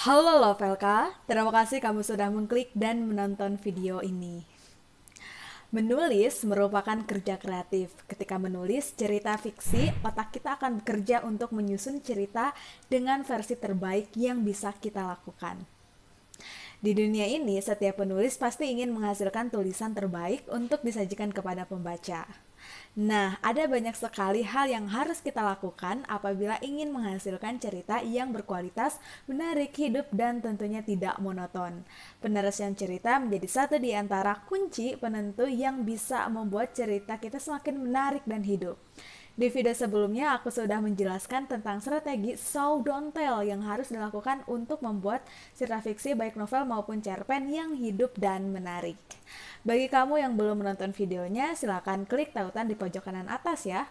Halo Lovelka, terima kasih kamu sudah mengklik dan menonton video ini. Menulis merupakan kerja kreatif. Ketika menulis cerita fiksi, otak kita akan bekerja untuk menyusun cerita dengan versi terbaik yang bisa kita lakukan. Di dunia ini, setiap penulis pasti ingin menghasilkan tulisan terbaik untuk disajikan kepada pembaca. Nah, ada banyak sekali hal yang harus kita lakukan apabila ingin menghasilkan cerita yang berkualitas, menarik, hidup, dan tentunya tidak monoton. Penerasian cerita menjadi satu di antara kunci penentu yang bisa membuat cerita kita semakin menarik dan hidup. Di video sebelumnya aku sudah menjelaskan tentang strategi show don't tell yang harus dilakukan untuk membuat cerita fiksi baik novel maupun cerpen yang hidup dan menarik. Bagi kamu yang belum menonton videonya, silakan klik tautan di pojok kanan atas ya.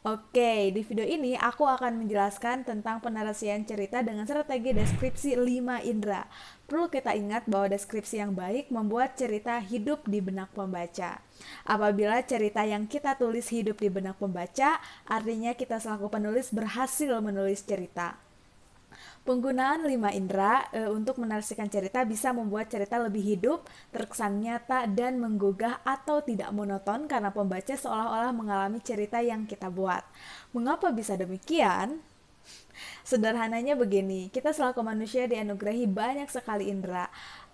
Oke, di video ini aku akan menjelaskan tentang penarasian cerita dengan strategi deskripsi 5 indera. Perlu kita ingat bahwa deskripsi yang baik membuat cerita hidup di benak pembaca. Apabila cerita yang kita tulis hidup di benak pembaca, artinya kita selaku penulis berhasil menulis cerita. Penggunaan 5 indera untuk menarasikan cerita bisa membuat cerita lebih hidup, terkesan nyata, dan menggugah atau tidak monoton karena pembaca seolah-olah mengalami cerita yang kita buat. Mengapa bisa demikian? Sederhananya begini, kita selaku manusia dianugerahi banyak sekali indera.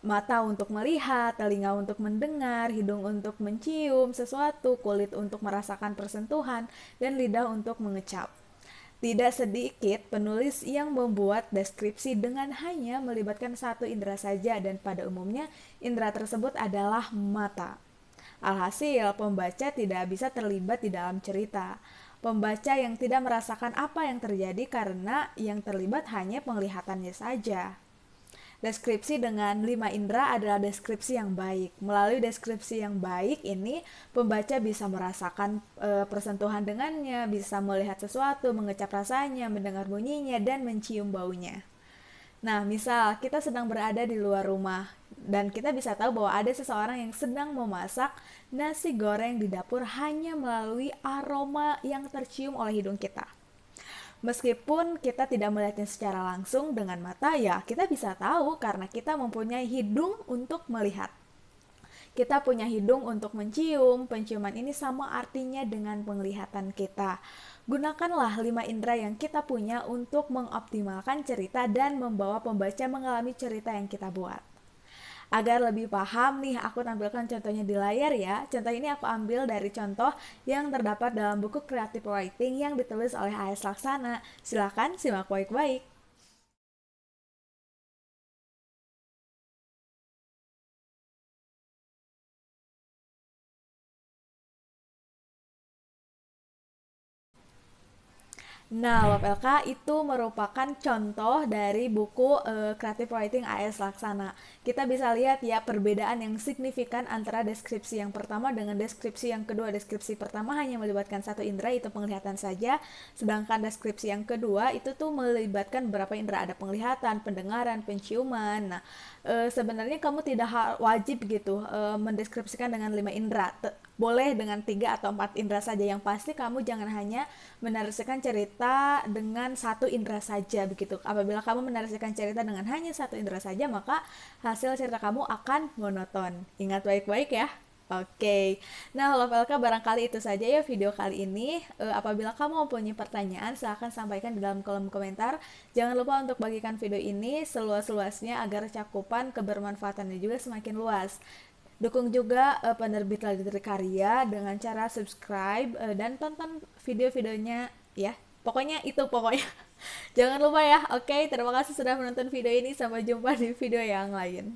Mata untuk melihat, telinga untuk mendengar, hidung untuk mencium sesuatu, kulit untuk merasakan persentuhan, dan lidah untuk mengecap. Tidak sedikit penulis yang membuat deskripsi dengan hanya melibatkan satu indera saja dan pada umumnya indera tersebut adalah mata. Alhasil, pembaca tidak bisa terlibat di dalam cerita. Pembaca yang tidak merasakan apa yang terjadi karena yang terlibat hanya penglihatannya saja. Deskripsi dengan 5 indera adalah deskripsi yang baik. Melalui deskripsi yang baik ini, pembaca bisa merasakan persentuhan dengannya, bisa melihat sesuatu, mengecap rasanya, mendengar bunyinya, dan mencium baunya. Nah, misal kita sedang berada di luar rumah dan kita bisa tahu bahwa ada seseorang yang sedang memasak nasi goreng di dapur hanya melalui aroma yang tercium oleh hidung kita. Meskipun kita tidak melihatnya secara langsung dengan mata, ya kita bisa tahu karena kita mempunyai hidung untuk melihat. Kita punya hidung untuk mencium, penciuman ini sama artinya dengan penglihatan kita. Gunakanlah 5 indera yang kita punya untuk mengoptimalkan cerita dan membawa pembaca mengalami cerita yang kita buat. Agar lebih paham nih, aku tampilkan contohnya di layar ya. Contoh ini aku ambil dari contoh yang terdapat dalam buku Creative Writing yang ditulis oleh A.S. Laksana. Silahkan simak baik-baik. Nah, Love LK itu merupakan contoh dari buku Creative Writing A.S. Laksana. Kita bisa lihat ya perbedaan yang signifikan antara deskripsi yang pertama dengan deskripsi yang kedua. Deskripsi pertama hanya melibatkan satu indera, itu penglihatan saja. Sedangkan deskripsi yang kedua itu tuh melibatkan beberapa indera. Ada penglihatan, pendengaran, penciuman. Nah, sebenarnya kamu tidak wajib gitu mendeskripsikan dengan 5 indera. Boleh dengan 3 atau 4 indera saja. Yang pasti kamu jangan hanya menarasikan cerita dengan satu indera saja begitu. Apabila kamu menarasikan cerita dengan hanya satu indera saja, maka hasil cerita kamu akan monoton. Ingat baik-baik ya. Oke, nah Love LK barangkali itu saja ya video kali ini. Apabila kamu mempunyai pertanyaan, silahkan sampaikan di dalam kolom komentar. Jangan lupa untuk bagikan video ini seluas-luasnya agar cakupan kebermanfaatannya juga semakin luas. Dukung juga penerbit Literary Karya dengan cara subscribe dan tonton video-videonya ya. Pokoknya itu pokoknya. Jangan lupa ya. Oke, terima kasih sudah menonton video ini. Sampai jumpa di video yang lain.